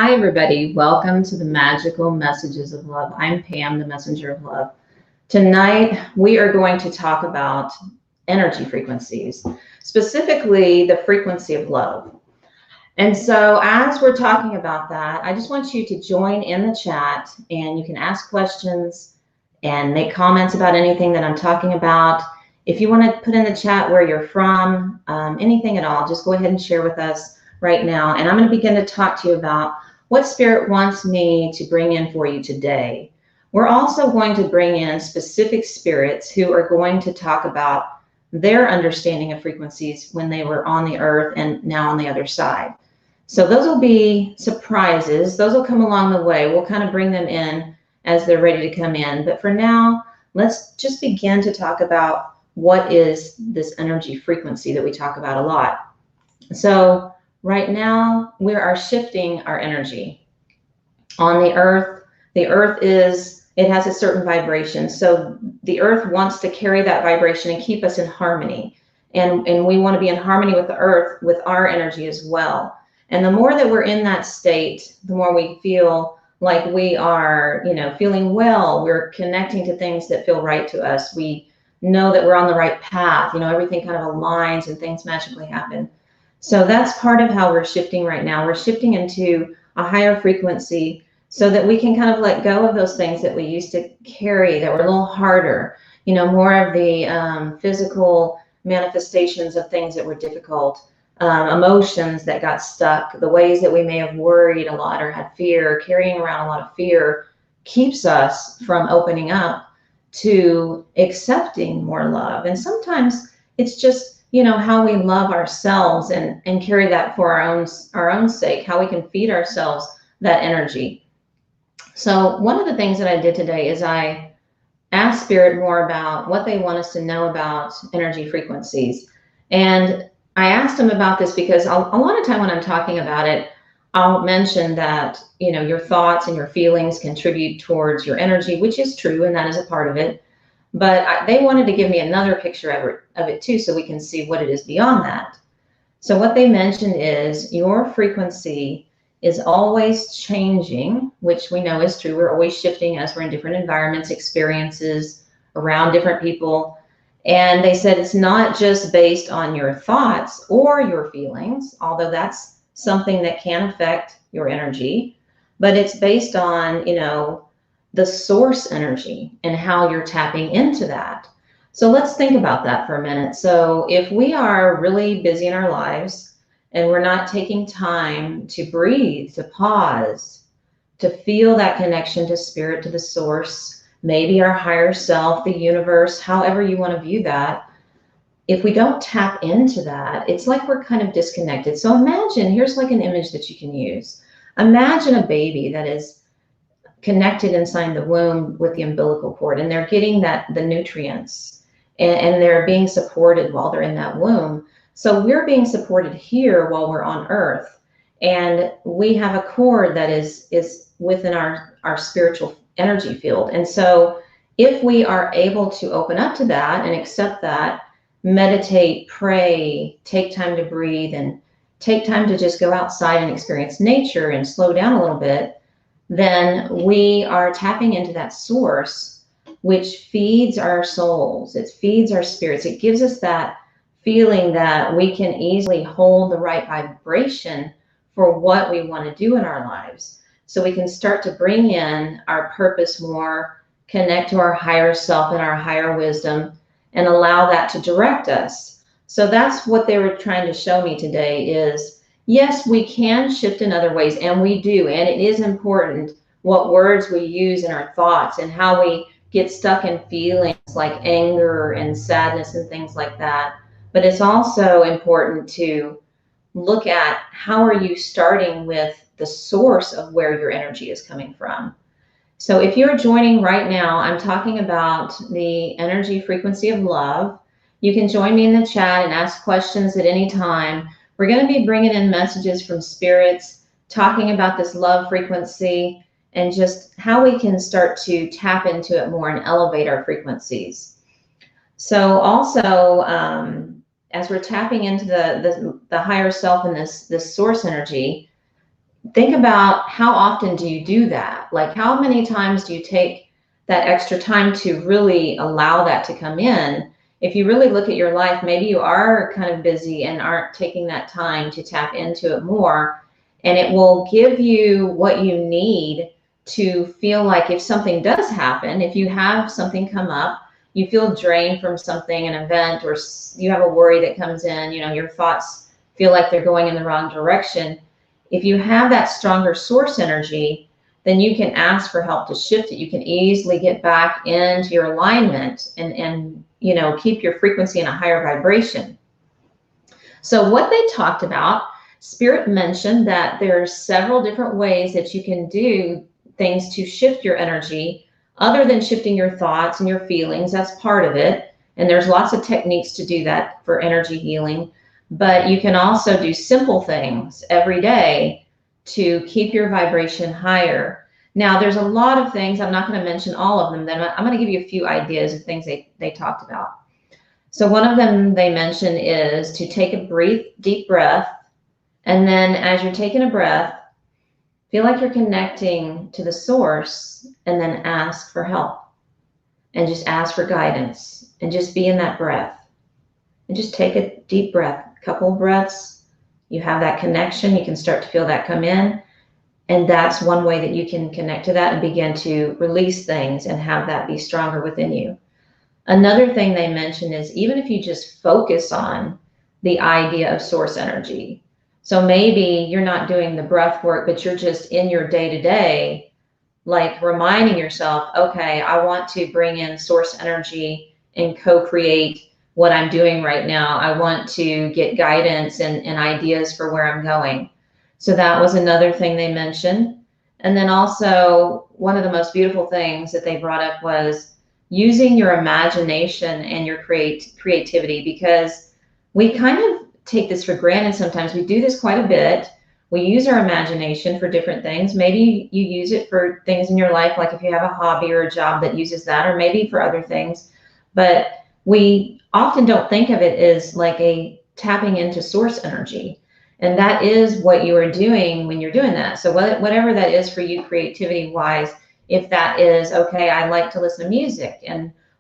Hi, everybody. Welcome to the Magical Messages of Love. I'm Pam, the Messenger of Love. Tonight, we are going to talk about energy frequencies, specifically the frequency of love. And so as we're talking about that, I just want you to join in the chat, and you can ask questions and make comments about anything that I'm talking about. If you want to put in the chat where you're from, anything at all, just go ahead and share with us right now. And I'm going to begin to talk to you about what Spirit wants me to bring in for you today. We're also going to bring in specific spirits who are going to talk about their understanding of frequencies when they were on the earth and now on the other side. So those will be surprises. Those will come along the way. We'll kind of bring them in as they're ready to come in. But for now, let's just begin to talk about what is this energy frequency that we talk about a lot. So right now, we are shifting our energy. On the earth it has a certain vibration. So the earth wants to carry that vibration and keep us in harmony. And we want to be in harmony with the earth, with our energy as well. And the more that we're in that state, the more we feel like we are, feeling well. We're connecting to things that feel right to us. We know that we're on the right path. Everything kind of aligns and things magically happen. So that's part of how we're shifting right now. We're shifting into a higher frequency so that we can kind of let go of those things that we used to carry that were a little harder, more of the physical manifestations of things that were difficult, emotions that got stuck, the ways that we may have worried a lot or had fear. Carrying around a lot of fear keeps us from opening up to accepting more love. And sometimes it's just how we love ourselves and carry that for our own sake, how we can feed ourselves that energy. So one of the things that I did today is I asked Spirit more about what they want us to know about energy frequencies. And I asked them about this because a lot of time when I'm talking about it, I'll mention that, your thoughts and your feelings contribute towards your energy, which is true, and that is a part of it. But they wanted to give me another picture of it too, so we can see what it is beyond that. So what they mentioned is your frequency is always changing, which we know is true. We're always shifting as we're in different environments, experiences, around different people. And they said it's not just based on your thoughts or your feelings, although that's something that can affect your energy, but it's based on, the source energy and how you're tapping into that. So let's think about that for a minute. So if we are really busy in our lives and we're not taking time to breathe, to pause, to feel that connection to Spirit, to the source, maybe our higher self, the universe, however you want to view that, if we don't tap into that, it's like we're kind of disconnected. So imagine, here's like an image that you can use. Imagine a baby that is connected inside the womb with the umbilical cord, and they're getting the nutrients and they're being supported while they're in that womb. So we're being supported here while we're on earth, and we have a cord that is within our spiritual energy field. And so if we are able to open up to that and accept that, meditate, pray, take time to breathe, and take time to just go outside and experience nature and slow down a little bit, then we are tapping into that source, which feeds our souls. It feeds our spirits. It gives us that feeling that we can easily hold the right vibration for what we want to do in our lives. So we can start to bring in our purpose more, connect to our higher self and our higher wisdom, and allow that to direct us. So that's what they were trying to show me today is, yes, we can shift in other ways, and we do. And it is important what words we use in our thoughts and how we get stuck in feelings like anger and sadness and things like that. But it's also important to look at how are you starting with the source of where your energy is coming from. So if you're joining right now, I'm talking about the energy frequency of love. You can join me in the chat and ask questions at any time. We're going to be bringing in messages from spirits, talking about this love frequency and just how we can start to tap into it more and elevate our frequencies. So also, as we're tapping into the higher self and this source energy, think about how often do you do that? Like, how many times do you take that extra time to really allow that to come in? If you really look at your life, maybe you are kind of busy and aren't taking that time to tap into it more, and it will give you what you need to feel like if something does happen, if you have something come up, you feel drained from something, an event, or you have a worry that comes in, you know, your thoughts feel like they're going in the wrong direction. If you have that stronger source energy, then you can ask for help to shift it. You can easily get back into your alignment and you know, keep your frequency in a higher vibration. So what they talked about, Spirit mentioned that there's several different ways that you can do things to shift your energy other than shifting your thoughts and your feelings. That's part of it. And there's lots of techniques to do that for energy healing. But you can also do simple things every day to keep your vibration higher. Now, there's a lot of things, I'm not going to mention all of them, then I'm going to give you a few ideas of things they talked about. So one of them they mention is to take a deep breath. And then as you're taking a breath, feel like you're connecting to the source, and then ask for help and just ask for guidance and just be in that breath and just take a deep breath, a couple of breaths. You have that connection. You can start to feel that come in. And that's one way that you can connect to that and begin to release things and have that be stronger within you. Another thing they mentioned is even if you just focus on the idea of source energy. So maybe you're not doing the breath work, but you're just in your day-to-day, like reminding yourself, okay, I want to bring in source energy and co-create what I'm doing right now. I want to get guidance and ideas for where I'm going. So that was another thing they mentioned. And then also one of the most beautiful things that they brought up was using your imagination and your creativity, because we kind of take this for granted sometimes. We do this quite a bit. We use our imagination for different things. Maybe you use it for things in your life, like if you have a hobby or a job that uses that, or maybe for other things. But we often don't think of it as like a tapping into source energy. And that is what you are doing when you're doing that. So whatever that is for you creativity wise, if that is, okay, I like to listen to music,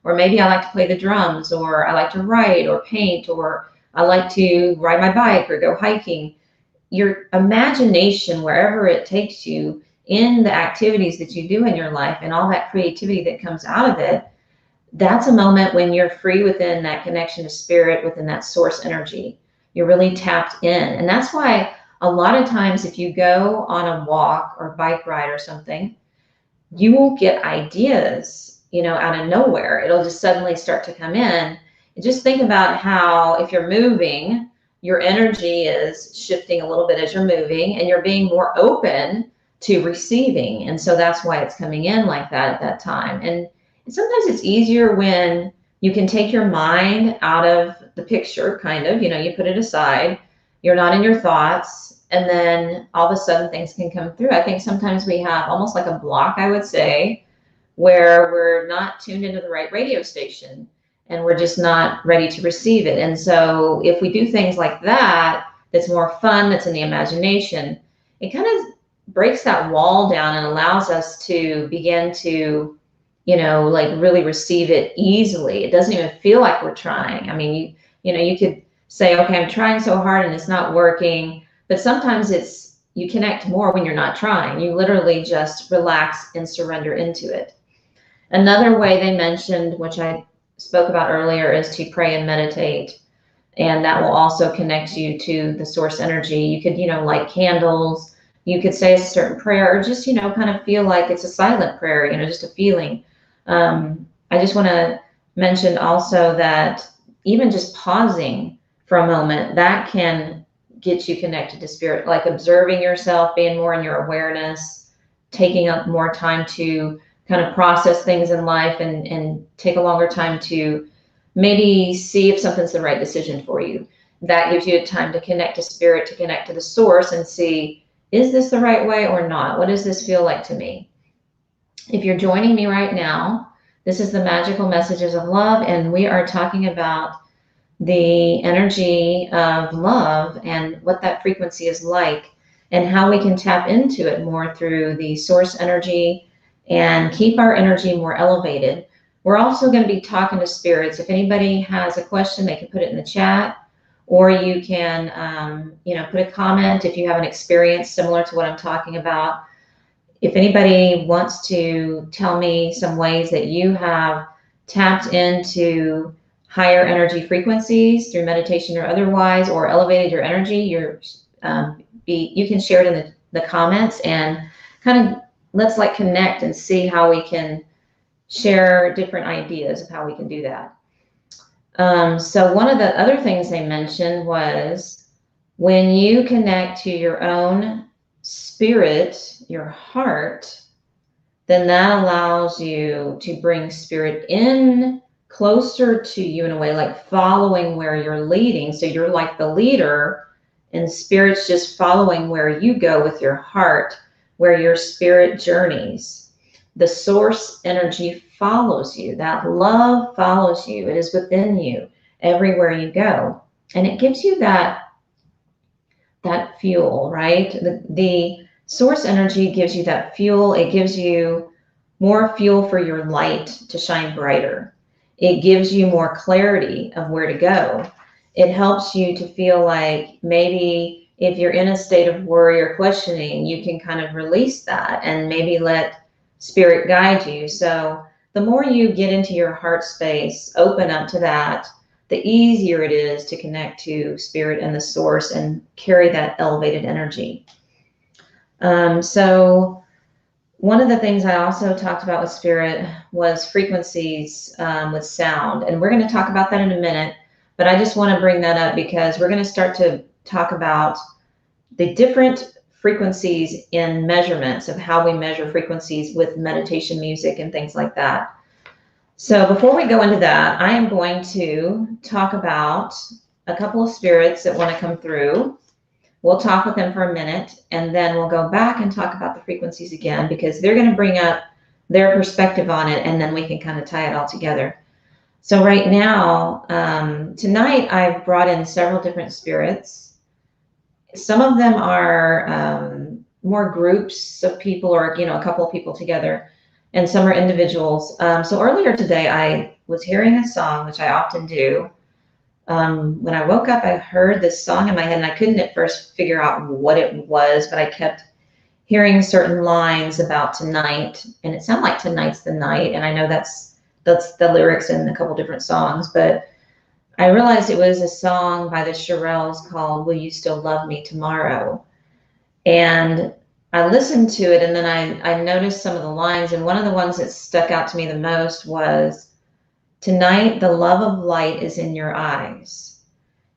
or maybe I like to play the drums, or I like to write or paint, or I like to ride my bike or go hiking. Your imagination, wherever it takes you in the activities that you do in your life and all that creativity that comes out of it, that's a moment when you're free within that connection to spirit, within that source energy. You're really tapped in. And that's why a lot of times if you go on a walk or bike ride or something, you will get ideas, you know, out of nowhere. It'll just suddenly start to come in. And just think about how if you're moving, your energy is shifting a little bit as you're moving, and you're being more open to receiving. And so that's why it's coming in like that at that time. And sometimes it's easier when you can take your mind out of the picture, kind of, you know, you put it aside, you're not in your thoughts, and then all of a sudden things can come through. I think sometimes we have almost like a block, I would say, where we're not tuned into the right radio station and we're just not ready to receive it. And so if we do things like that, that's more fun, that's in the imagination, it kind of breaks that wall down and allows us to begin to, you know, like really receive it easily. It doesn't even feel like we're trying. I mean, you know, you could say, okay, I'm trying so hard and it's not working, but sometimes you connect more when you're not trying. You literally just relax and surrender into it. Another way they mentioned, which I spoke about earlier, is to pray and meditate. And that will also connect you to the source energy. You could, you know, light candles, you could say a certain prayer, or just, you know, kind of feel like it's a silent prayer, you know, just a feeling. I just want to mention also that even just pausing for a moment, that can get you connected to spirit, like observing yourself, being more in your awareness, taking up more time to kind of process things in life and take a longer time to maybe see if something's the right decision for you. That gives you a time to connect to spirit, to connect to the source and see, is this the right way or not? What does this feel like to me? If you're joining me right now, this is the Magical Messages of Love, and we are talking about the energy of love and what that frequency is like. and how we can tap into it more through the source energy and keep our energy more elevated. We're also going to be talking to spirits. If anybody has a question, they can put it in the chat, or you can, put a comment if you have an experience similar to what I'm talking about. If anybody wants to tell me some ways that you have tapped into higher energy frequencies through meditation or otherwise, or elevated your energy, you can share it in the comments, and kind of let's connect and see how we can share different ideas of how we can do that. So one of the other things they mentioned was when you connect to your own spirit, your heart, then that allows you to bring spirit in closer to you in a way, like following where you're leading. So you're like the leader, and spirit's just following where you go with your heart, where your spirit journeys. The source energy follows you. That love follows you. It is within you everywhere you go. And it gives you that fuel, right? The source energy gives you that fuel. It gives you more fuel for your light to shine brighter. It gives you more clarity of where to go. It helps you to feel like maybe if you're in a state of worry or questioning, you can kind of release that and maybe let spirit guide you. So the more you get into your heart space, open up to that, the easier it is to connect to spirit and the source and carry that elevated energy. So one of the things I also talked about with spirit was frequencies with sound. And we're going to talk about that in a minute, but I just want to bring that up because we're going to start to talk about the different frequencies in measurements of how we measure frequencies with meditation music and things like that. So before we go into that, I am going to talk about a couple of spirits that want to come through. We'll talk with them for a minute, and then we'll go back and talk about the frequencies again, because they're going to bring up their perspective on it, and then we can kind of tie it all together. So right now, tonight, I've brought in several different spirits. Some of them are more groups of people, or a couple of people together, and some are individuals. So earlier today, I was hearing a song, which I often do. When I woke up, I heard this song in my head, and I couldn't at first figure out what it was, but I kept hearing certain lines about tonight, and it sounded like tonight's the night. And I know that's the lyrics in a couple different songs, but I realized it was a song by the Shirelles called "Will You Still Love Me Tomorrow?" And I listened to it, and then I noticed some of the lines, and one of the ones that stuck out to me the most was, "Tonight, the love of light is in your eyes."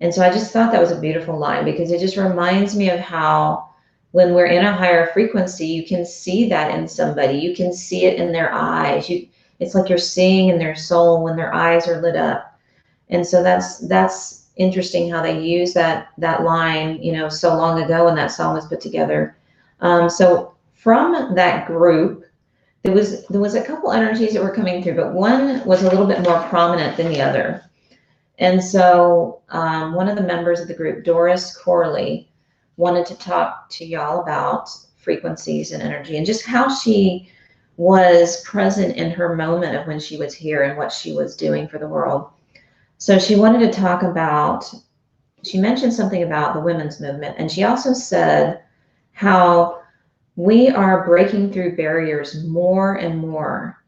And so I just thought that was a beautiful line, because it just reminds me of how when we're in a higher frequency, you can see that in somebody. You can see it in their eyes. It's like you're seeing in their soul when their eyes are lit up. And so that's interesting how they use that line, so long ago when that song was put together. So from that group, there was a couple energies that were coming through, but one was a little bit more prominent than the other. And so one of the members of the group, Doris Corley, wanted to talk to y'all about frequencies and energy, and just how she was present in her moment of when she was here and what she was doing for the world. So she wanted to talk about, she mentioned something about the women's movement, and she also said how we are breaking through barriers more and more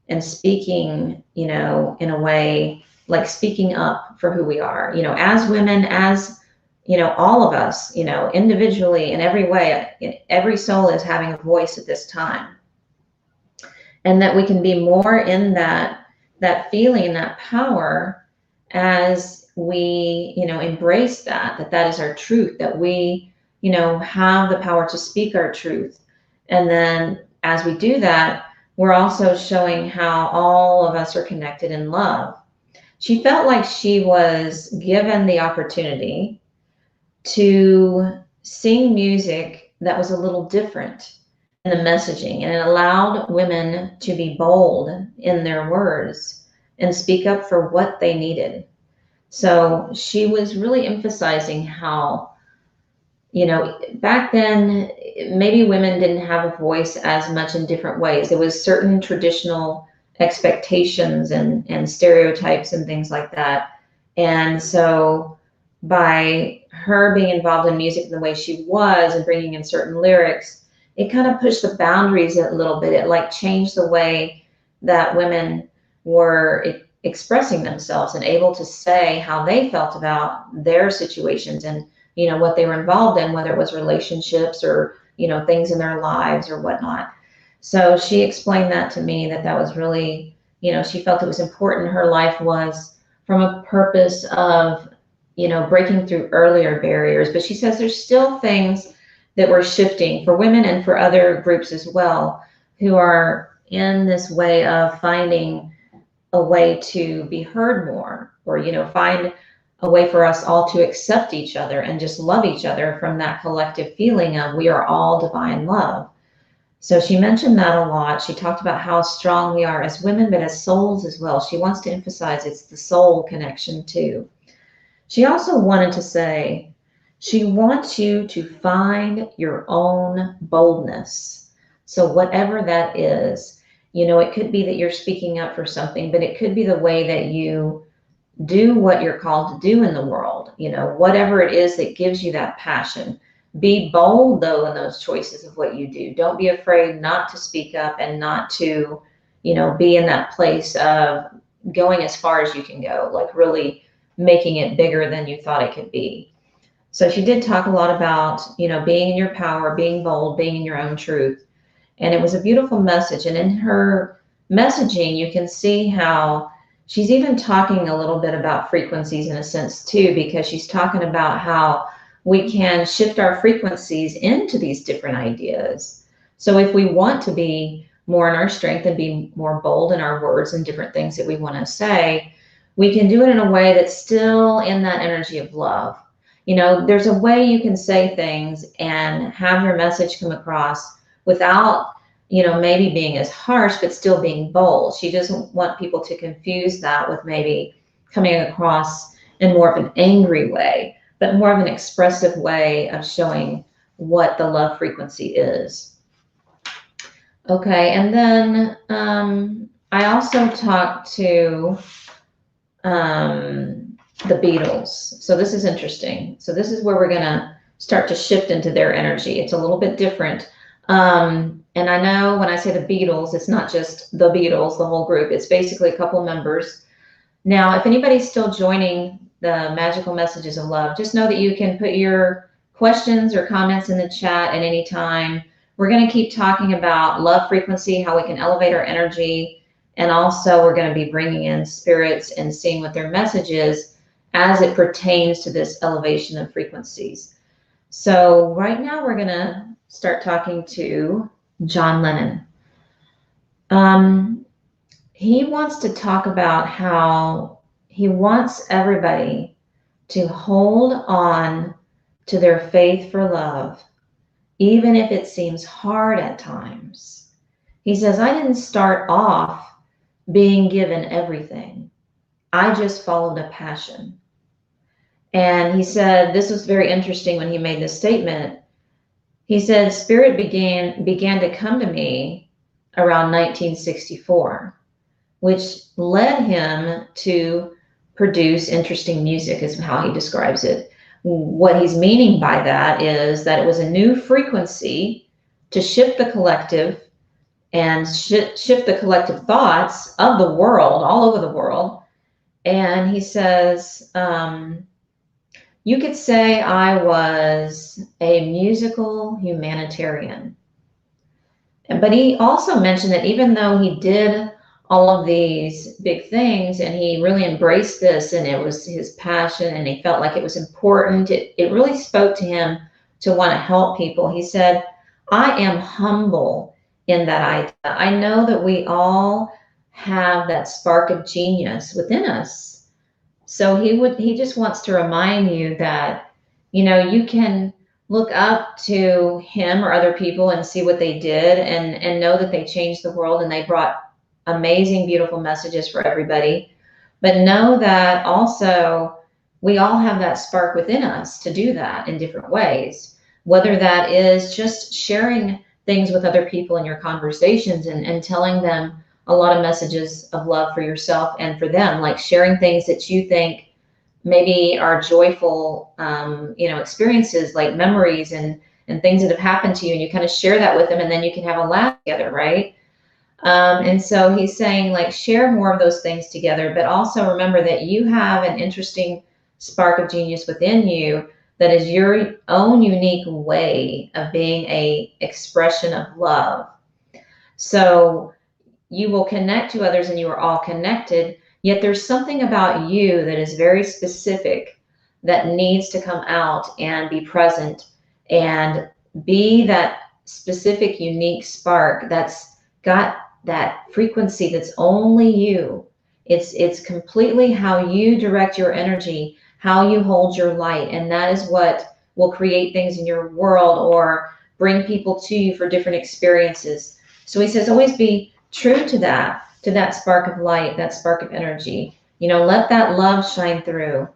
and speaking, in a way, like speaking up for who we are, as women, as, all of us, individually, in every way. Every soul is having a voice at this time. And that we can be more in that feeling, that power, as we, embrace that is our truth, that we, have the power to speak our truth. And then as we do that, we're also showing how all of us are connected in love. She felt like she was given the opportunity to sing music that was a little different in the messaging, and it allowed women to be bold in their words and speak up for what they needed. So she was really emphasizing how, you know, back then, maybe women didn't have a voice as much in different ways. There was certain traditional expectations and stereotypes and things like that. And so by her being involved in music the way she was and bringing in certain lyrics, it kind of pushed the boundaries a little bit. It like changed the way that women were expressing themselves and able to say how they felt about their situations and, you know, what they were involved in, whether it was relationships or, you know, things in their lives or whatnot. So she explained that to me, that that was really, you know, she felt it was important. Her life was from a purpose of, you know, breaking through earlier barriers. But she says there's still things that we're shifting for women and for other groups as well, who are in this way of finding a way to be heard more, or, you know, find a way for us all to accept each other and just love each other from that collective feeling of we are all divine love. So she mentioned that a lot. She talked about how strong we are as women, but as souls as well. She wants to emphasize it's the soul connection too. She also wanted to say she wants you to find your own boldness. So whatever that is, you know, it could be that you're speaking up for something, but it could be the way that you do what you're called to do in the world, you know, whatever it is that gives you that passion. Be bold, though, in those choices of what you do. Don't be afraid not to speak up and not to, you know, be in that place of going as far as you can go, like really making it bigger than you thought it could be. So she did talk a lot about, you know, being in your power, being bold, being in your own truth. And it was a beautiful message. And in her messaging, you can see how she's even talking a little bit about frequencies in a sense too, because she's talking about how we can shift our frequencies into these different ideas. So if we want to be more in our strength and be more bold in our words and different things that we want to say, we can do it in a way that's still in that energy of love. You know, there's a way you can say things and have your message come across without, you know, maybe being as harsh, but still being bold. She doesn't want people to confuse that with maybe coming across in more of an angry way, but more of an expressive way of showing what the love frequency is. Okay, and then I also talked to the Beatles. So this is interesting. So this is where we're going to start to shift into their energy. It's a little bit different. And I know when I say the Beatles, it's not just the Beatles, the whole group. It's basically a couple members. Now, if anybody's still joining the Magical Messages of Love, just know that you can put your questions or comments in the chat at any time. We're going to keep talking about love frequency, how we can elevate our energy, and also we're going to be bringing in spirits and seeing what their message is as it pertains to this elevation of frequencies. So right now we're going to start talking to John Lennon. He wants to talk about how he wants everybody to hold on to their faith for love, even if it seems hard at times. He says, I didn't start off being given everything. I just followed a passion. And he said, this was very interesting when he made this statement. He said, Spirit began to come to me around 1964, which led him to produce interesting music, is how he describes it. What he's meaning by that is that it was a new frequency to shift the collective and shift the collective thoughts of the world, all over the world. And he says, you could say I was a musical humanitarian. But he also mentioned that even though he did all of these big things and he really embraced this and it was his passion and he felt like it was important, it really spoke to him to want to help people. He said, I am humble in that idea. I know that we all have that spark of genius within us. So he just wants to remind you that, you know, you can look up to him or other people and see what they did and know that they changed the world and they brought amazing, beautiful messages for everybody. But know that also we all have that spark within us to do that in different ways. whether that is just sharing things with other people in your conversations and telling them a lot of messages of love for yourself and for them, like sharing things that you think maybe are joyful, experiences, like memories and things that have happened to you, and you kind of share that with them, and then you can have a laugh together, right? And so he's saying, like, share more of those things together, but also remember that you have an interesting spark of genius within you that is your own unique way of being a expression of love. So you will connect to others and you are all connected, yet there's something about you that is very specific that needs to come out and be present and be that specific, unique spark that's got that frequency that's only you. It's completely how you direct your energy, how you hold your light, and that is what will create things in your world or bring people to you for different experiences. So he says, always be true to that spark of light, that spark of energy. Let that love shine through.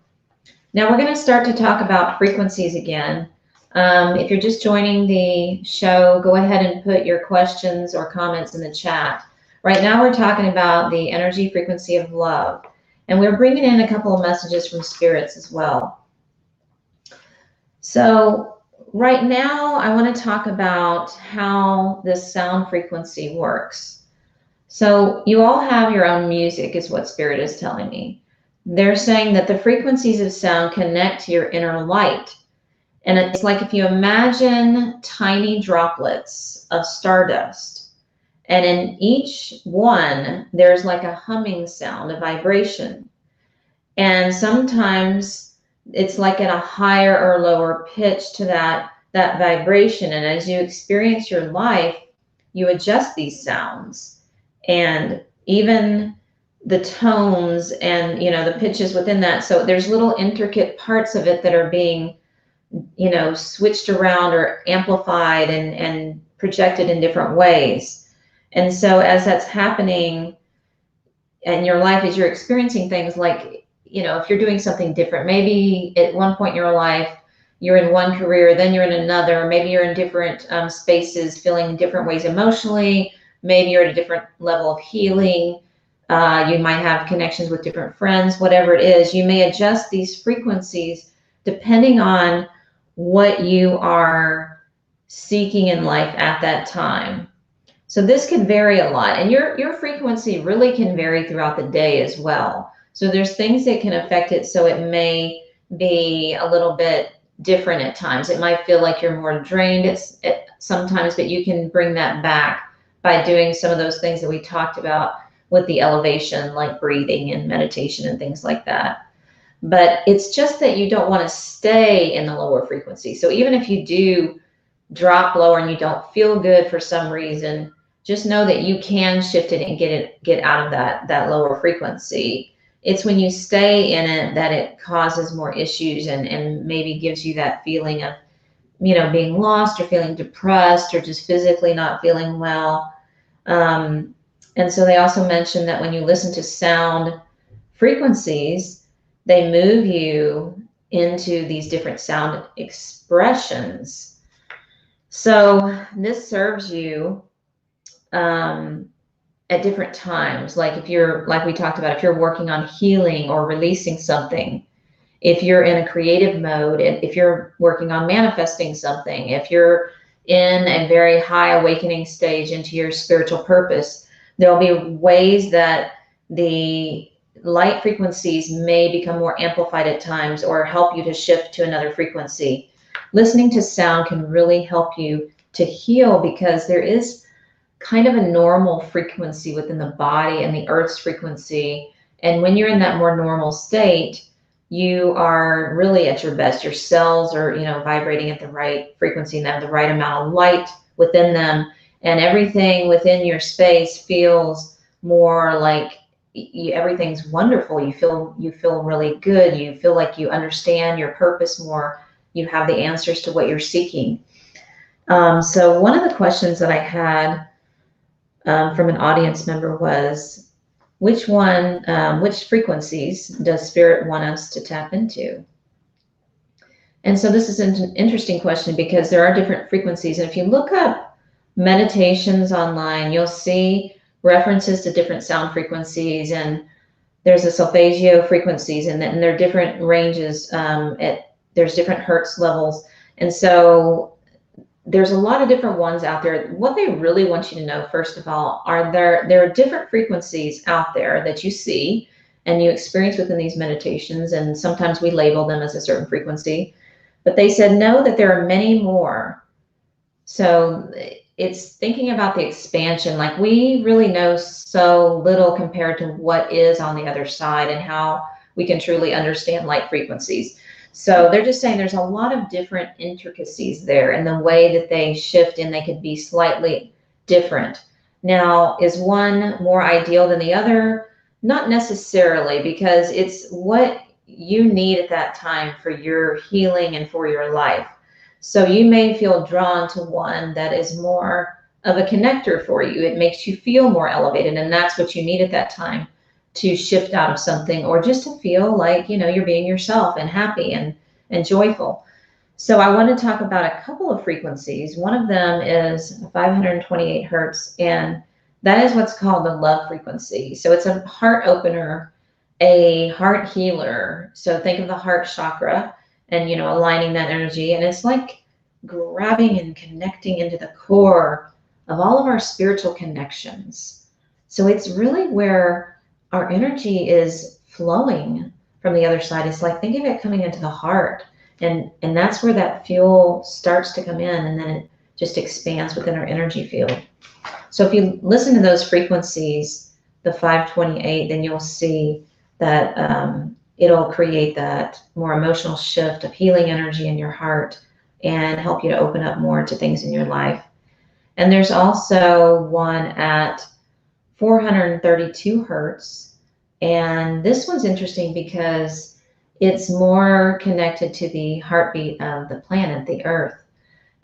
Now we're going to start to talk about frequencies again. If you're just joining the show, go ahead and put your questions or comments in the chat. Right now we're talking about the energy frequency of love, and we're bringing in a couple of messages from spirits as well. So right now I want to talk about how this sound frequency works. So you all have your own music, is what Spirit is telling me. They're saying that the frequencies of sound connect to your inner light. And it's like if you imagine tiny droplets of stardust, and in each one, there's like a humming sound, a vibration. And sometimes it's like at a higher or lower pitch to that vibration. And as you experience your life, you adjust these sounds. And even the tones and, the pitches within that. So there's little intricate parts of it that are being, switched around or amplified and projected in different ways. And so as that's happening in your life, as you're experiencing things like, if you're doing something different, maybe at one point in your life, you're in one career, then you're in another, maybe you're in different spaces, feeling different ways emotionally, maybe you're at a different level of healing, you might have connections with different friends, whatever it is, you may adjust these frequencies depending on what you are seeking in life at that time. So this can vary a lot, and your frequency really can vary throughout the day as well. So there's things that can affect it, so it may be a little bit different at times. It might feel like you're more drained sometimes, but you can bring that back by doing some of those things that we talked about with the elevation, like breathing and meditation and things like that. But it's just that you don't want to stay in the lower frequency. So even if you do drop lower and you don't feel good for some reason, just know that you can shift it and get out of that lower frequency. It's when you stay in it that it causes more issues and maybe gives you that feeling of, being lost or feeling depressed or just physically not feeling well. And so they also mentioned that when you listen to sound frequencies, they move you into these different sound expressions. So this serves you at different times. Like like we talked about, if you're working on healing or releasing something, if you're in a creative mode, if you're working on manifesting something, if you're in a very high awakening stage into your spiritual purpose, there'll be ways that the light frequencies may become more amplified at times or help you to shift to another frequency. Listening to sound can really help you to heal, because there is kind of a normal frequency within the body and the earth's frequency. And when you're in that more normal state, you are really at your best. Your cells are, vibrating at the right frequency and have the right amount of light within them. And everything within your space feels more like everything's wonderful. You feel really good. You feel like you understand your purpose more. You have the answers to what you're seeking. So one of the questions that I had from an audience member was, which frequencies does Spirit want us to tap into? And so this is an interesting question because there are different frequencies. And if you look up meditations online, you'll see references to different sound frequencies. And there's a Solfeggio frequencies, and there are different ranges. There's different hertz levels. And so there's a lot of different ones out there. What they really want you to know, first of all, there are different frequencies out there that you see and you experience within these meditations. And sometimes we label them as a certain frequency. But they said, know that there are many more. So it's thinking about the expansion. Like, we really know so little compared to what is on the other side and how we can truly understand light frequencies. So they're just saying there's a lot of different intricacies there, and the way that they shift and they could be slightly different. Now, is one more ideal than the other? Not necessarily, because it's what you need at that time for your healing and for your life. So you may feel drawn to one that is more of a connector for you. It makes you feel more elevated, and that's what you need at that time to shift out of something, or just to feel like, you're being yourself and happy and joyful. So I want to talk about a couple of frequencies. One of them is 528 hertz, and that is what's called the love frequency. So it's a heart opener, a heart healer. So think of the heart chakra and, aligning that energy. And it's like grabbing and connecting into the core of all of our spiritual connections. So it's really where our energy is flowing from the other side. It's like, think of it coming into the heart. And that's where that fuel starts to come in, and then it just expands within our energy field. So if you listen to those frequencies, the 528, then you'll see that it'll create that more emotional shift of healing energy in your heart and help you to open up more to things in your life. And there's also one at 432 hertz. And this one's interesting because it's more connected to the heartbeat of the planet, the Earth.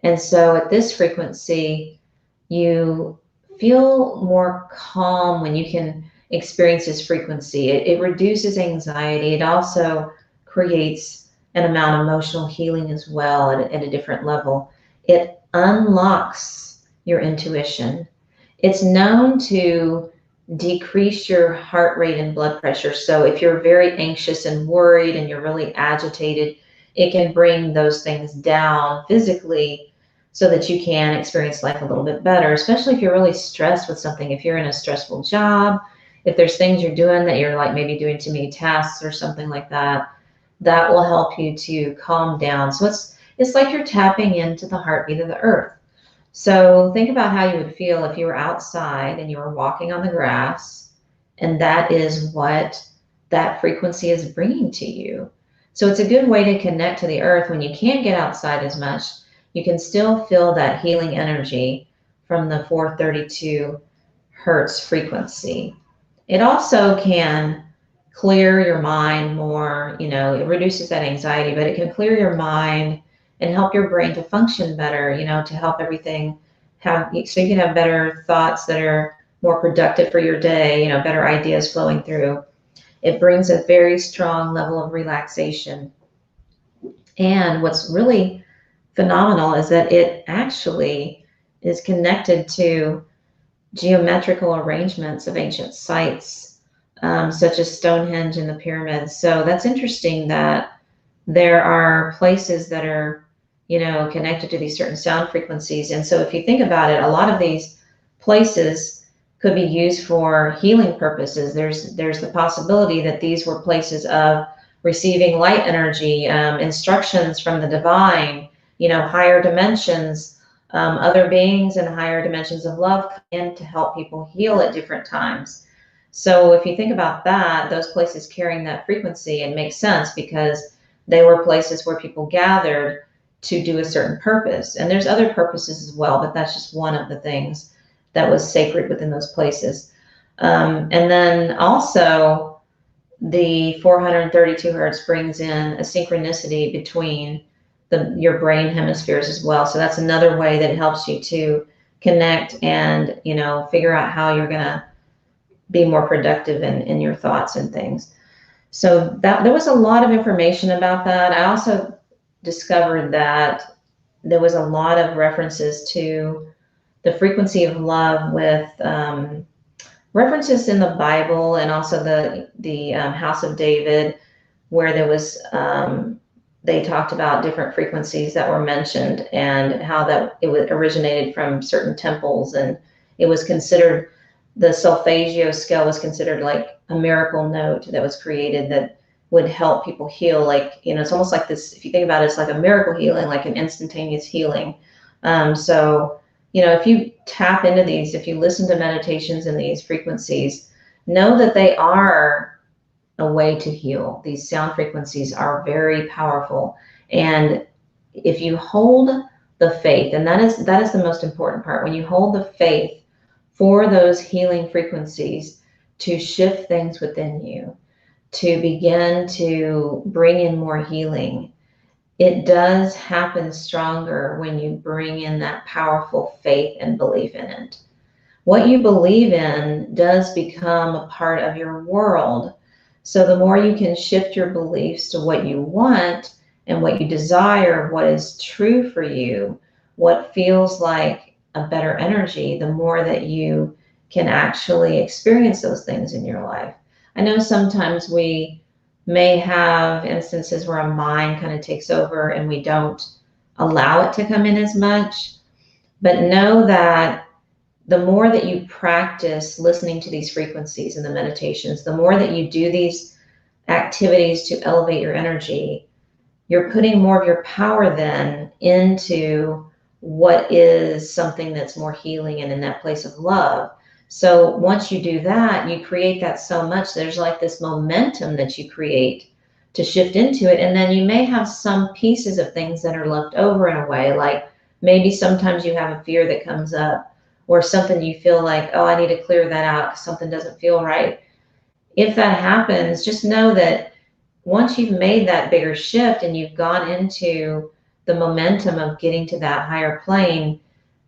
And so at this frequency, you feel more calm when you can experience this frequency. It reduces anxiety. It also creates an amount of emotional healing as well at a different level. It unlocks your intuition. It's known to decrease your heart rate and blood pressure. So if you're very anxious and worried and you're really agitated, it can bring those things down physically so that you can experience life a little bit better, especially if you're really stressed with something. If you're in a stressful job, if there's things you're doing that you're like maybe doing too many tasks or something like that, that will help you to calm down. So it's like you're tapping into the heartbeat of the Earth. So think about how you would feel if you were outside and you were walking on the grass, and that is what that frequency is bringing to you. So it's a good way to connect to the Earth when you can't get outside as much. You can still feel that healing energy from the 432 hertz frequency. It also can clear your mind more. It reduces that anxiety, but it can clear your mind and help your brain to function better, to help everything so you can have better thoughts that are more productive for your day, better ideas flowing through. It brings a very strong level of relaxation. And what's really phenomenal is that it actually is connected to geometrical arrangements of ancient sites, such as Stonehenge and the pyramids. So that's interesting that there are places that are, connected to these certain sound frequencies. And so if you think about it, a lot of these places could be used for healing purposes. There's the possibility that these were places of receiving light energy, instructions from the divine, higher dimensions, other beings and higher dimensions of love come in to help people heal at different times. So if you think about that, those places carrying that frequency, it makes sense because they were places where people gathered to do a certain purpose. And there's other purposes as well, but that's just one of the things that was sacred within those places. And then also the 432 hertz brings in a synchronicity between your brain hemispheres as well. So that's another way that it helps you to connect and, figure out how you're going to be more productive in your thoughts and things. So there was a lot of information about that. I also discovered that there was a lot of references to the frequency of love with references in the Bible, and also the House of David, where there was they talked about different frequencies that were mentioned, and how that it originated from certain temples, and it was considered, the Solfeggio scale was considered like a miracle note that was created that would help people heal. Like, it's almost like this, if you think about it, it's like a miracle healing, like an instantaneous healing. So, if you tap into these, if you listen to meditations in these frequencies, know that they are a way to heal. These sound frequencies are very powerful. And if you hold the faith, and that is the most important part, when you hold the faith for those healing frequencies to shift things within you, to begin to bring in more healing, it does happen stronger when you bring in that powerful faith and belief in it. What you believe in does become a part of your world. So the more you can shift your beliefs to what you want and what you desire, what is true for you, what feels like a better energy, the more that you can actually experience those things in your life. I know sometimes we may have instances where a mind kind of takes over and we don't allow it to come in as much, but know that the more that you practice listening to these frequencies and the meditations, the more that you do these activities to elevate your energy, you're putting more of your power then into what is something that's more healing and in that place of love. So once you do that, you create that so much, there's like this momentum that you create to shift into it. And then you may have some pieces of things that are left over in a way, like maybe sometimes you have a fear that comes up, or something you feel like, oh, I need to clear that out because something doesn't feel right. If that happens, just know that once you've made that bigger shift and you've gone into the momentum of getting to that higher plane,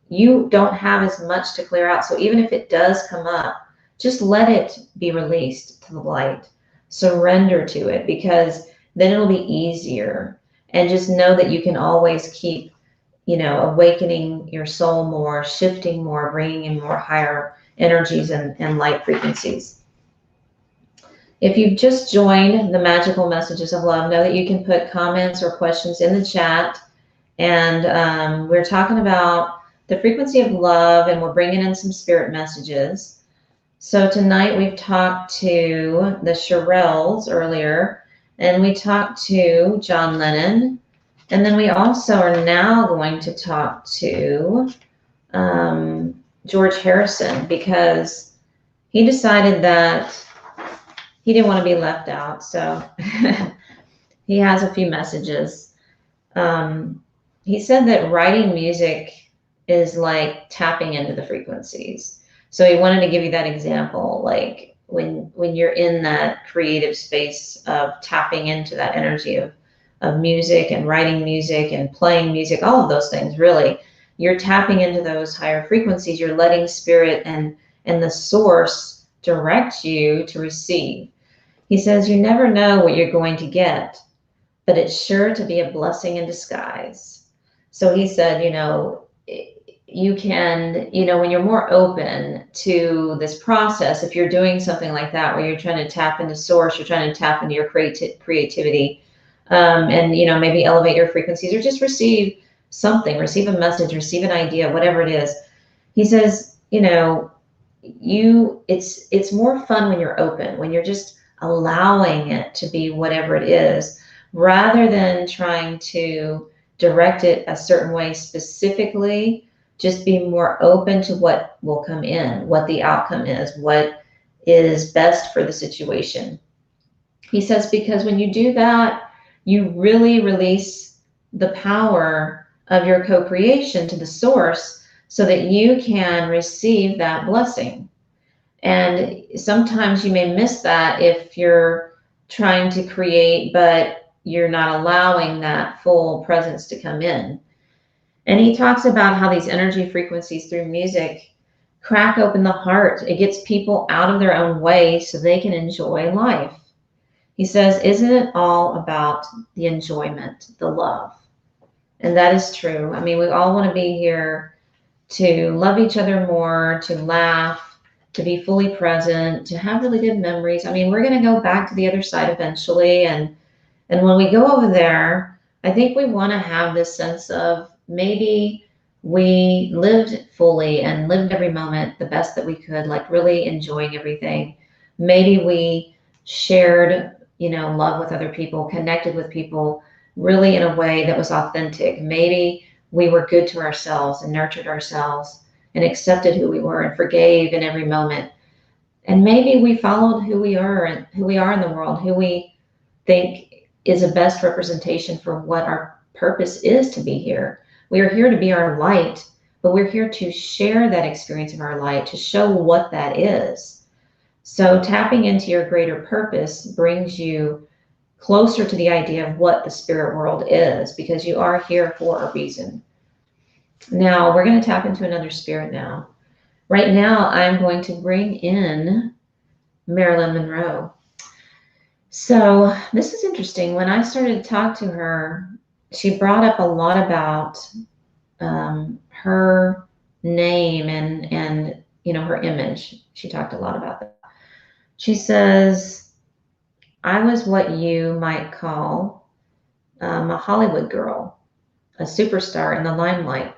you don't have as much to clear out. So even if it does come up, just let it be released to the light. Surrender to it, because then it'll be easier. And just know that you can always keep awakening your soul more, shifting more, bringing in more higher energies and light frequencies. If you've just joined the Magical Messages of Love, know that you can put comments or questions in the chat. And we're talking about the frequency of love, and we're bringing in some spirit messages. So tonight we've talked to the Shirelles earlier, and we talked to John Lennon. And then we also are now going to talk to George Harrison, because he decided that he didn't want to be left out. So he has a few messages. He said that writing music is like tapping into the frequencies. So he wanted to give you that example, like when you're in that creative space of tapping into that energy of music and writing music and playing music, all of those things, really, you're tapping into those higher frequencies. You're letting spirit and the source direct you to receive. He says, you never know what you're going to get, but it's sure to be a blessing in disguise. So he said, you can, when you're more open to this process, if you're doing something like that, where you're trying to tap into source, you're trying to tap into your creativity, and maybe elevate your frequencies, or just receive something, receive a message, receive an idea, whatever it is. He says, it's more fun when you're open, when you're just allowing it to be whatever it is, rather than trying to direct it a certain way specifically. Just be more open to what will come in, what the outcome is, what is best for the situation. He says, because when you do that, you really release the power of your co-creation to the source, so that you can receive that blessing. And sometimes you may miss that if you're trying to create, but you're not allowing that full presence to come in. And he talks about how these energy frequencies through music crack open the heart. It gets people out of their own way so they can enjoy life. He says, isn't it all about the enjoyment, the love? And that is true. I mean, we all want to be here to love each other more, to laugh, to be fully present, to have really good memories. I mean, we're going to go back to the other side eventually. And when we go over there, I think we want to have this sense of maybe we lived fully and lived every moment the best that we could, like really enjoying everything. Maybe we shared, love with other people, connected with people really in a way that was authentic. Maybe we were good to ourselves and nurtured ourselves and accepted who we were and forgave in every moment. And maybe we followed who we are and who we are in the world, who we think is a best representation for what our purpose is to be here. We are here to be our light, but we're here to share that experience of our light, to show what that is. So tapping into your greater purpose brings you closer to the idea of what the spirit world is, because you are here for a reason. Now we're going to tap into another spirit now. Right now, I'm going to bring in Marilyn Monroe. So this is interesting. When I started to talk to her, she brought up a lot about her name and her image. She talked a lot about that. She says, I was what you might call a Hollywood girl, a superstar in the limelight.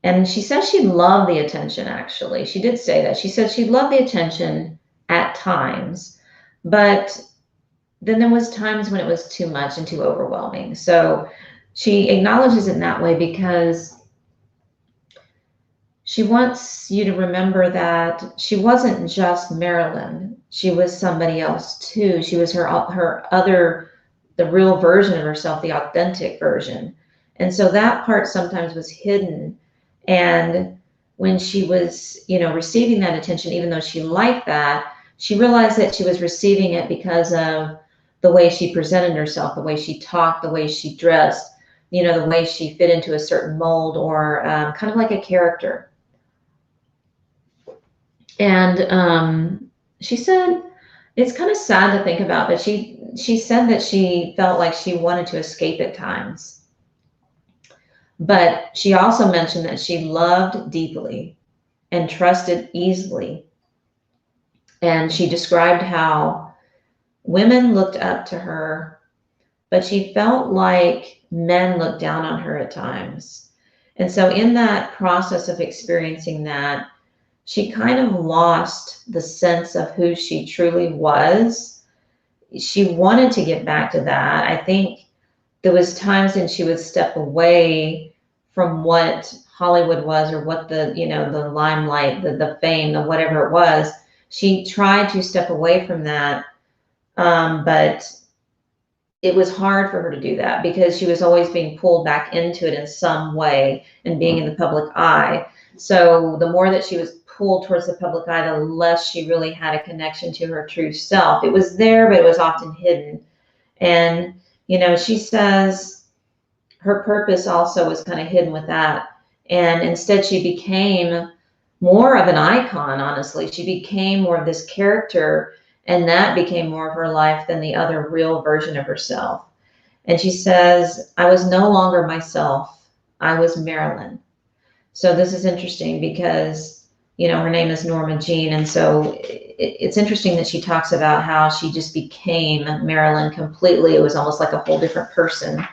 And she says she loved the attention, actually. She did say that. She said she loved the attention at times, but then there was times when it was too much and too overwhelming. So she acknowledges it in that way because she wants you to remember that she wasn't just Marilyn. She was somebody else too. She was her other, the real version of herself, the authentic version. And so that part sometimes was hidden. And when she was, receiving that attention, even though she liked that, she realized that she was receiving it because of the way she presented herself, the way she talked, the way she dressed, the way she fit into a certain mold, or kind of like a character. And she said, it's kind of sad to think about, but she said that she felt like she wanted to escape at times. But she also mentioned that she loved deeply and trusted easily. And she described how women looked up to her, but she felt like men looked down on her at times. And so in that process of experiencing that, she kind of lost the sense of who she truly was. She wanted to get back to that. I think there was times when she would step away from what Hollywood was, or what the limelight, the fame, the whatever it was. She tried to step away from that, but it was hard for her to do that because she was always being pulled back into it in some way and being in the public eye. So the more that she was pulled towards the public eye, the less she really had a connection to her true self. It was there, but it was often hidden. And, she says her purpose also was kind of hidden with that. And instead she became more of an icon, honestly. She became more of this character, and that became more of her life than the other real version of herself. And she says, I was no longer myself. I was Marilyn. So this is interesting because, her name is Norma Jean. And so it's interesting that she talks about how she just became Marilyn completely. It was almost like a whole different person.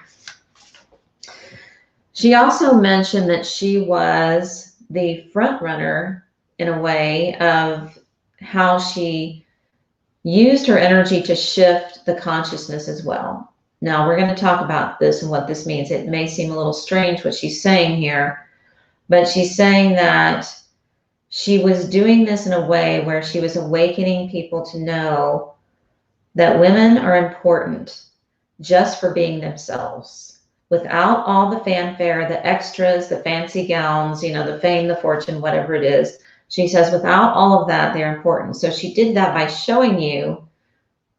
She also mentioned that she was the front runner in a way of how she used her energy to shift the consciousness as well. Now we're going to talk about this and what this means. It may seem a little strange what she's saying here, but she's saying that she was doing this in a way where she was awakening people to know that women are important just for being themselves, without all the fanfare, the extras, the fancy gowns, the fame, the fortune, whatever it is. She says, without all of that, they're important. So she did that by showing you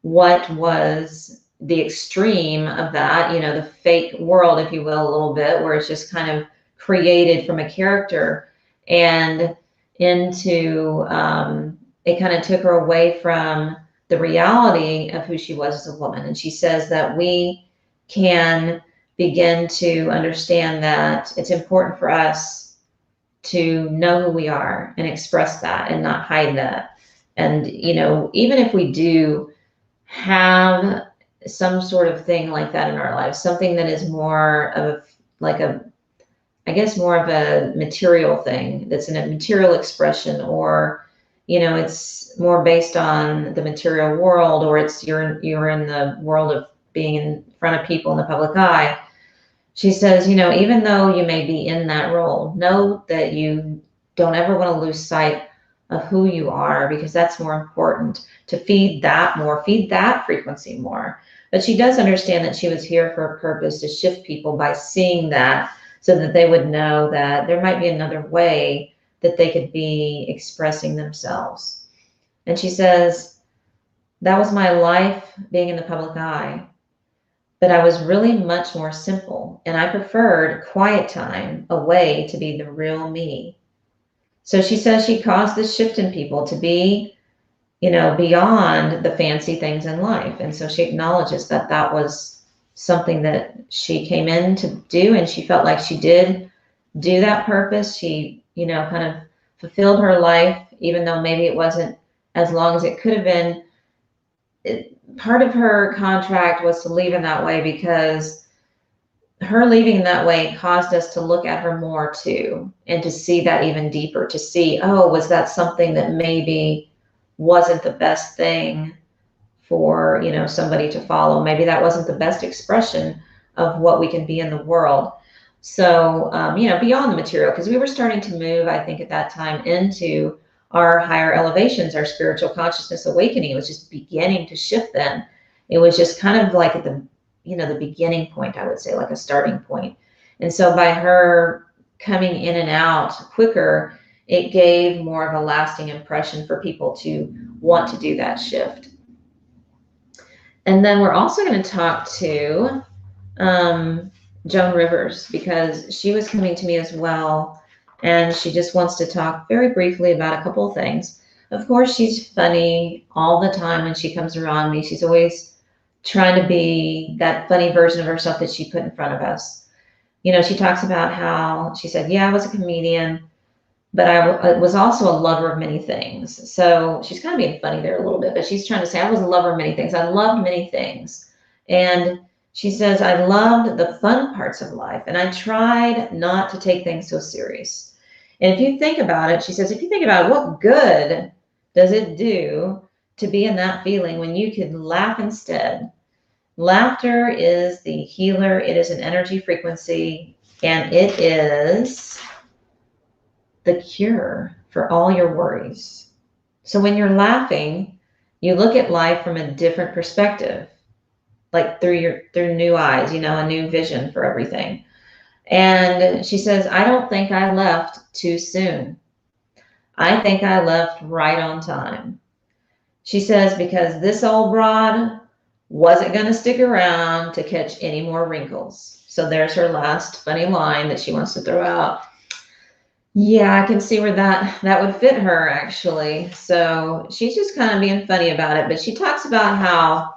what was the extreme of that, the fake world, if you will, a little bit, where it's just kind of created from a character, and into, it kind of took her away from the reality of who she was as a woman. And she says that we can begin to understand that it's important for us to know who we are and express that and not hide that. And, you know, even if we do have some sort of thing like that in our lives, something that is more of like a, I guess more of a material thing, that's in a material expression, or, you know, it's more based on the material world, or it's you're in the world of being in front of people in the public eye. She says, you know, even though you may be in that role, know that you don't ever want to lose sight of who you are, because that's more important, to feed that more, feed that frequency more. But she does understand that she was here for a purpose, to shift people by seeing that, so that they would know that there might be another way that they could be expressing themselves. And she says, that was my life, being in the public eye. But I was really much more simple, and I preferred quiet time away to be the real me. So she says she caused this shift in people to be, you know, beyond the fancy things in life. And so she acknowledges that that was something that she came in to do, and she felt like she did do that purpose. She, you know, kind of fulfilled her life, even though maybe it wasn't as long as it could have been. Part of her contract was to leave in that way, because her leaving in that way caused us to look at her more too, and to see that even deeper, to see, oh, was that something that maybe wasn't the best thing for, you know, somebody to follow? Maybe that wasn't the best expression of what we can be in the world. So, you know, beyond the material, because we were starting to move, I think at that time, into our higher elevations, our spiritual consciousness awakening. It was just beginning to shift then. It was just kind of like at the, you know, the beginning point, I would say, like a starting point. And so by her coming in and out quicker, it gave more of a lasting impression for people to want to do that shift. And then we're also going to talk to Joan Rivers, because she was coming to me as well. And she just wants to talk very briefly about a couple of things. Of course, she's funny all the time when she comes around me. She's always trying to be that funny version of herself that she put in front of us. You know, she talks about how she said, yeah, I was a comedian, but I was also a lover of many things. So she's kind of being funny there a little bit, but she's trying to say I was a lover of many things. I loved many things. And she says, I loved the fun parts of life, and I tried not to take things so serious. And if you think about it, she says, if you think about it, what good does it do to be in that feeling when you could laugh instead? Laughter is the healer. It is an energy frequency, and it is the cure for all your worries. So when you're laughing, you look at life from a different perspective, like through new eyes, you know, a new vision for everything. And she says, I don't think I left too soon. I think I left right on time. She says, because this old broad wasn't going to stick around to catch any more wrinkles. So there's her last funny line that she wants to throw out. Yeah, I can see where that would fit her, actually. So she's just kind of being funny about it. But she talks about how,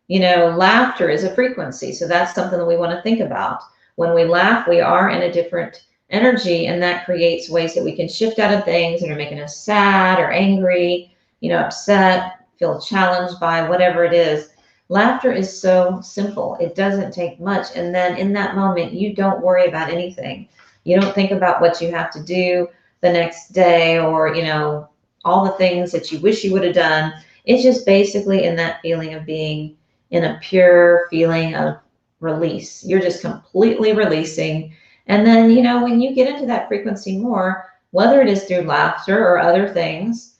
you know, laughter is a frequency. So that's something that we want to think about. When we laugh, we are in a different energy, and that creates ways that we can shift out of things that are making us sad or angry, you know, upset, feel challenged by whatever it is. Laughter is so simple. It doesn't take much. And then in that moment, you don't worry about anything. You don't think about what you have to do the next day, or, you know, all the things that you wish you would have done. It's just basically in that feeling of being in a pure feeling of release. You're just completely releasing. And then, you know, when you get into that frequency more, whether it is through laughter or other things,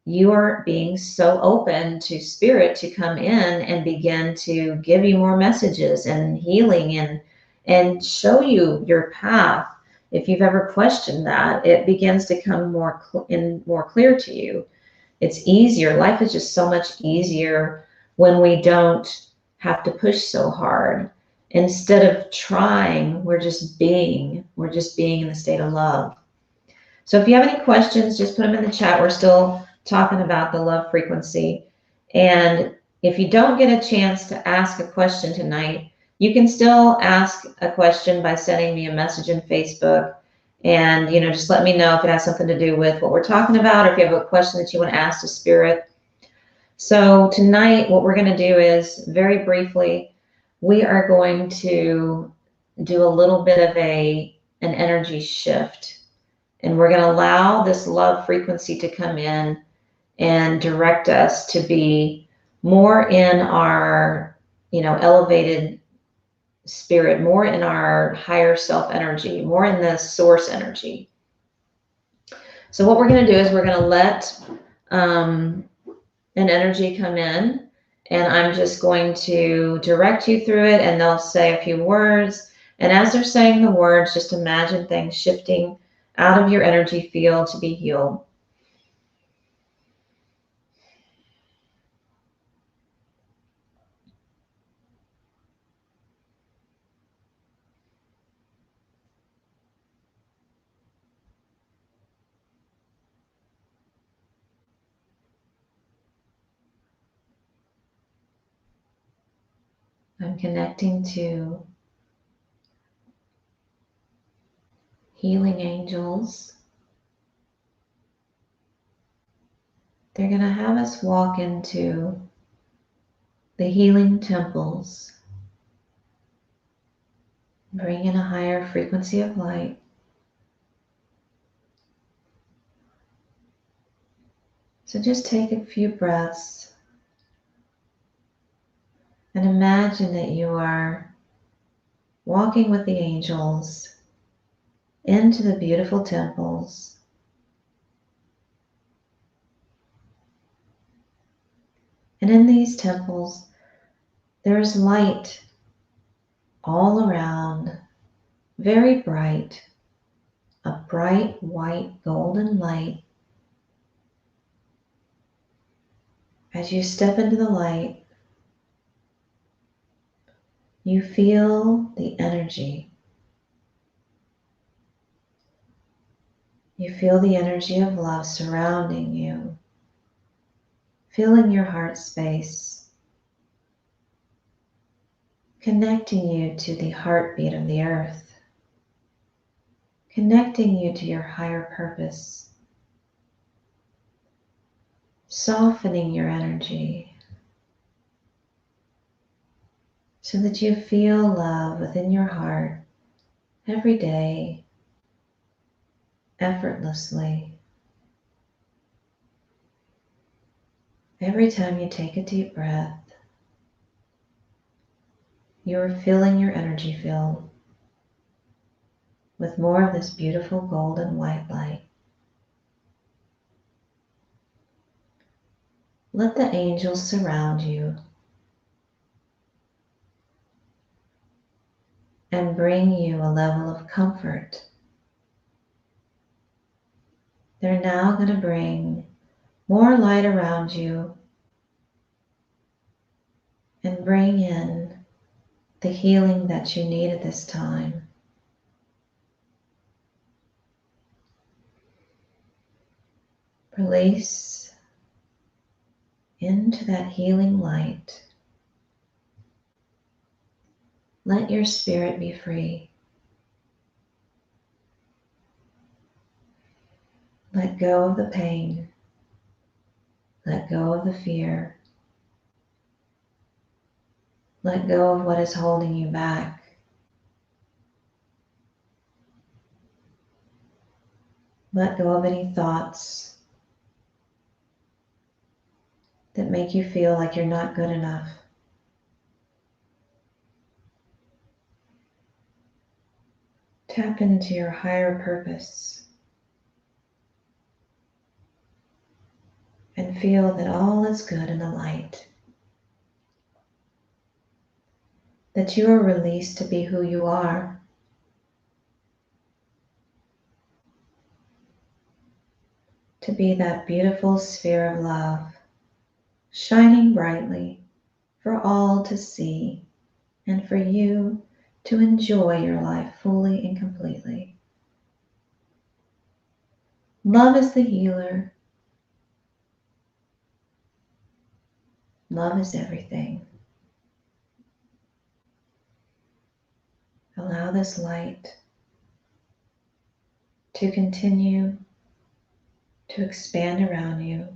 you are being so open to spirit to come in and begin to give you more messages and healing, and show you your path. If you've ever questioned that, it begins to come more clear to you. It's easier. Life is just so much easier when we don't have to push so hard. Instead of trying, we're just being. We're just being in the state of love. So if you have any questions, just put them in the chat. We're still talking about the love frequency. And if you don't get a chance to ask a question tonight, You can still ask a question by sending me a message in Facebook, and just let me know if it has something to do with what we're talking about, or if you have a question that you want to ask to Spirit. So tonight, what we're going to do is, very briefly, we are going to do a little bit of an energy shift, and we're going to allow this love frequency to come in and direct us to be more in our, elevated spirit, more in our higher self energy, more in the source energy. So what we're going to do is we're going to let an energy come in, and I'm just going to direct you through it, and they'll say a few words. And as they're saying the words, just imagine things shifting out of your energy field to be healed. I'm connecting to healing angels. They're going to have us walk into the healing temples, bring in a higher frequency of light. So just take a few breaths and imagine that you are walking with the angels into the beautiful temples. And in these temples, there is light all around, very bright, a bright white golden light. As you step into the light, you feel the energy. You feel the energy of love surrounding you, filling your heart space, connecting you to the heartbeat of the earth, connecting you to your higher purpose, softening your energy so that you feel love within your heart every day, effortlessly. Every time you take a deep breath, you are filling your energy field with more of this beautiful golden white light. Let the angels surround you and bring you a level of comfort. They're now going to bring more light around you and bring in the healing that you need at this time. Release into that healing light. Let your spirit be free. Let go of the pain. Let go of the fear. Let go of what is holding you back. Let go of any thoughts that make you feel like you're not good enough. Tap into your higher purpose and feel that all is good in the light. That you are released to be who you are. To be that beautiful sphere of love, shining brightly for all to see and for you to enjoy your life fully and completely. Love is the healer. Love is everything. allow this light to continue to expand around you.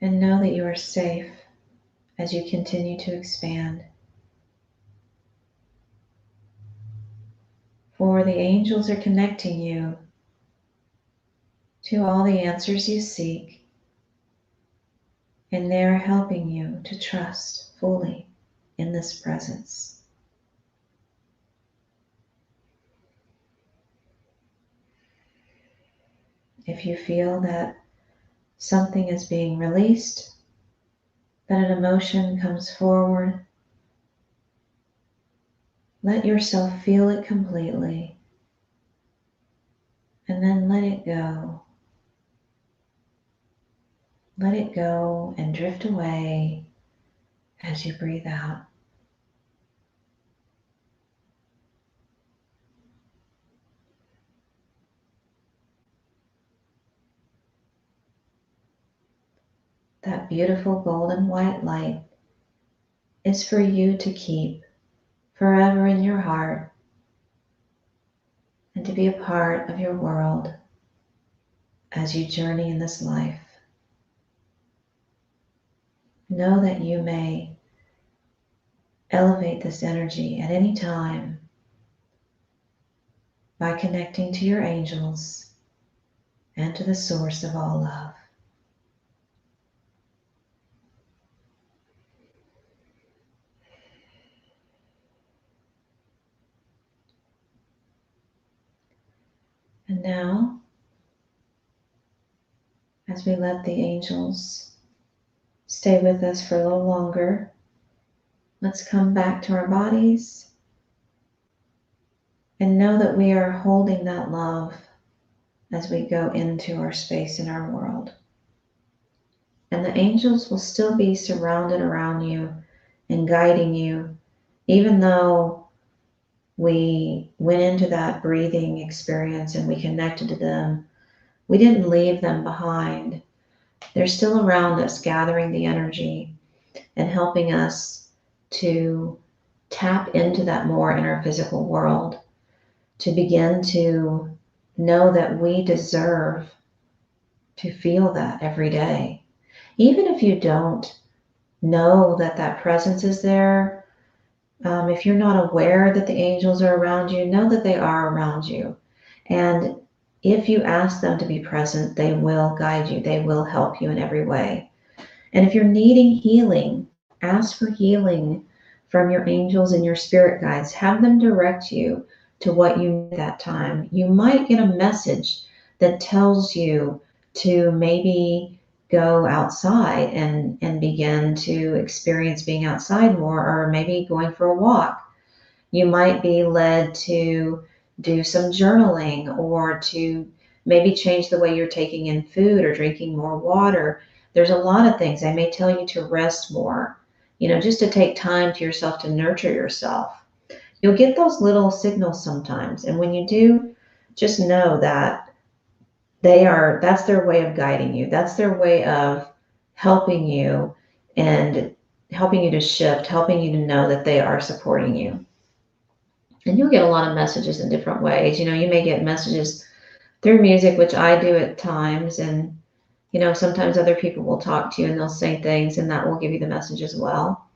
And know that you are safe as you continue to expand. For the angels are connecting you to all the answers you seek, and they're helping you to trust fully in this presence. If you feel that something is being released, that an emotion comes forward, let yourself feel it completely, and then let it go. Let it go and drift away as you breathe out. That beautiful golden white light is for you to keep forever in your heart and to be a part of your world as you journey in this life. Know that you may elevate this energy at any time by connecting to your angels and to the source of all love. And now, as we let the angels stay with us for a little longer, let's come back to our bodies and know that we are holding that love as we go into our space in our world. And the angels will still be surrounded around you and guiding you, even though we went into that breathing experience and we connected to them. We didn't leave them behind. They're still around us, gathering the energy and helping us to tap into that more in our physical world, to begin to know that we deserve to feel that every day. Even if you don't know that that presence is there, if you're not aware that the angels are around you, know that they are around you. And if you ask them to be present, they will guide you. They will help you in every way. And if you're needing healing, ask for healing from your angels and your spirit guides. Have them direct you to what you need at that time. You might get a message that tells you to maybe go outside and begin to experience being outside more, or maybe going for a walk. You might be led to do some journaling, or to maybe change the way you're taking in food or drinking more water. There's a lot of things. They may tell you to rest more, just to take time to yourself, to nurture yourself. You'll get those little signals sometimes. And when you do, just know that that's their way of guiding you. That's their way of helping you and helping you to shift, helping you to know that they are supporting you. And you'll get a lot of messages in different ways. You may get messages through music, which I do at times. And, sometimes other people will talk to you and they'll say things, and that will give you the message as well.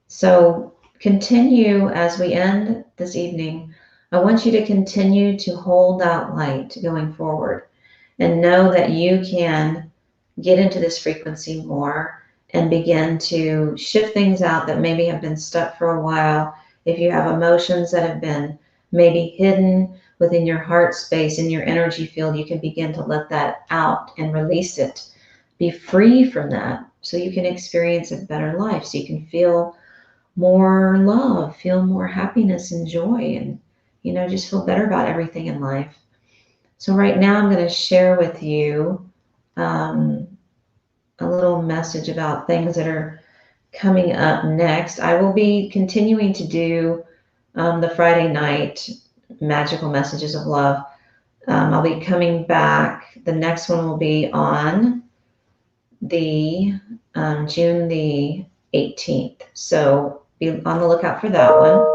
So continue as we end this evening. I want you to continue to hold that light going forward and know that you can get into this frequency more and begin to shift things out that maybe have been stuck for a while. If you have emotions that have been maybe hidden within your heart space, in your energy field, you can begin to let that out and release it. Be free from that so you can experience a better life, so you can feel more love, feel more happiness and joy, and just feel better about everything in life. So right now I'm going to share with you a little message about things that are coming up next. I will be continuing to do the Friday night magical messages of love. I'll be coming back. The next one will be on the June the 18th. So be on the lookout for that one.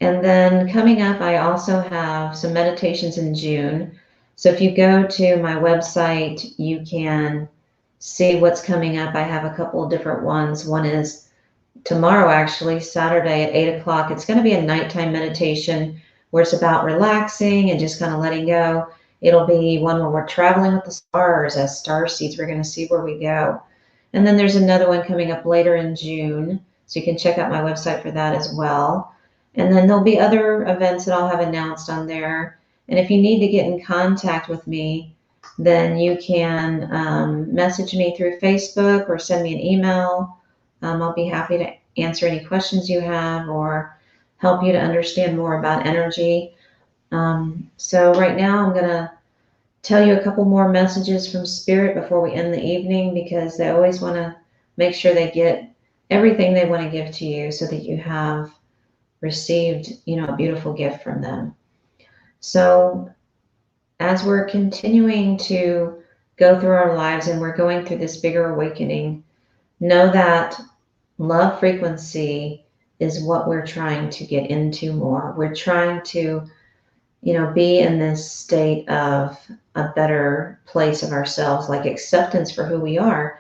And then coming up, I also have some meditations in June. So if you go to my website, you can see what's coming up. I have a couple of different ones. One is tomorrow, actually, Saturday at 8 o'clock. It's going to be a nighttime meditation where it's about relaxing and just kind of letting go. It'll be one where we're traveling with the stars as star seeds. We're going to see where we go. And then there's another one coming up later in June. So you can check out my website for that as well. And then there'll be other events that I'll have announced on there. And if you need to get in contact with me, then you can message me through Facebook or send me an email. I'll be happy to answer any questions you have or help you to understand more about energy. So right now I'm going to tell you a couple more messages from Spirit before we end the evening, because they always want to make sure they get everything they want to give to you so that you have received, a beautiful gift from them. So as we're continuing to go through our lives and we're going through this bigger awakening, know that love frequency is what we're trying to get into more. We're trying to, be in this state of a better place of ourselves, like acceptance for who we are.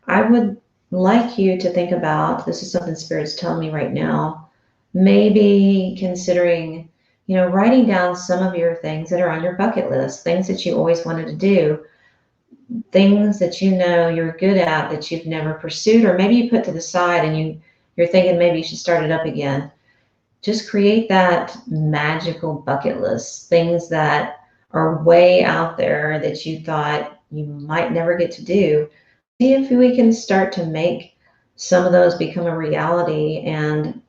I would like you to think about, this is something Spirit's telling me right now, maybe considering, writing down some of your things that are on your bucket list, things that you always wanted to do, things that you're good at that you've never pursued, or maybe you put to the side and you're thinking maybe you should start it up again. Just create that magical bucket list, things that are way out there that you thought you might never get to do. See if we can start to make some of those become a reality and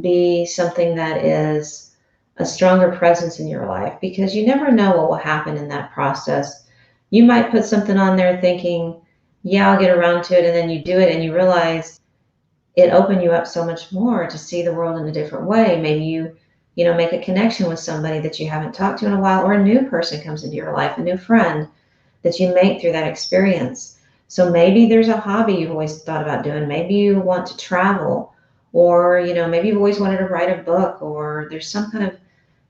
be something that is a stronger presence in your life, because you never know what will happen in that process. You might put something on there thinking, yeah, I'll get around to it. And then you do it and you realize it opened you up so much more to see the world in a different way. Maybe you make a connection with somebody that you haven't talked to in a while, or a new person comes into your life, a new friend that you make through that experience. So maybe there's a hobby you've always thought about doing. Maybe you want to travel, or, maybe you've always wanted to write a book, or there's some kind of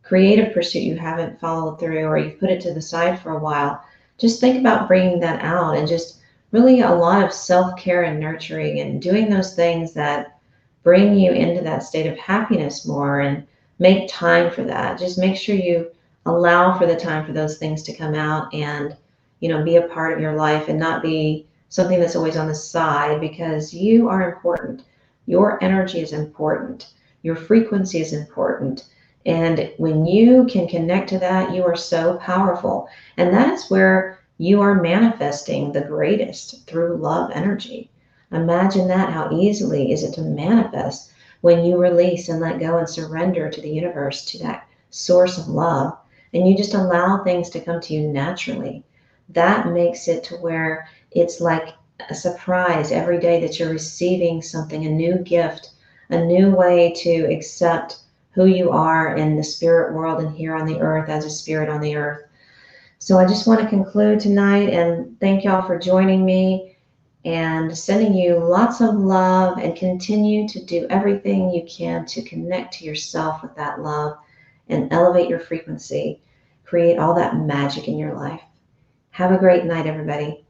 creative pursuit you haven't followed through, or you've put it to the side for a while. Just think about bringing that out, and just really a lot of self-care and nurturing and doing those things that bring you into that state of happiness more, and make time for that. Just make sure you allow for the time for those things to come out and, be a part of your life and not be something that's always on the side, because you are important. Your energy is important. Your frequency is important. And when you can connect to that, you are so powerful. And that's where you are manifesting the greatest, through love energy. Imagine that, how easily is it to manifest when you release and let go and surrender to the universe, to that source of love, and you just allow things to come to you naturally. That makes it to where it's like a surprise every day that you're receiving something, a new gift, a new way to accept who you are in the spirit world and here on the earth as a spirit on the earth. So I just want to conclude tonight and thank y'all for joining me, and sending you lots of love, and continue to do everything you can to connect to yourself with that love and elevate your frequency. Create all that magic in your life. Have a great night, everybody.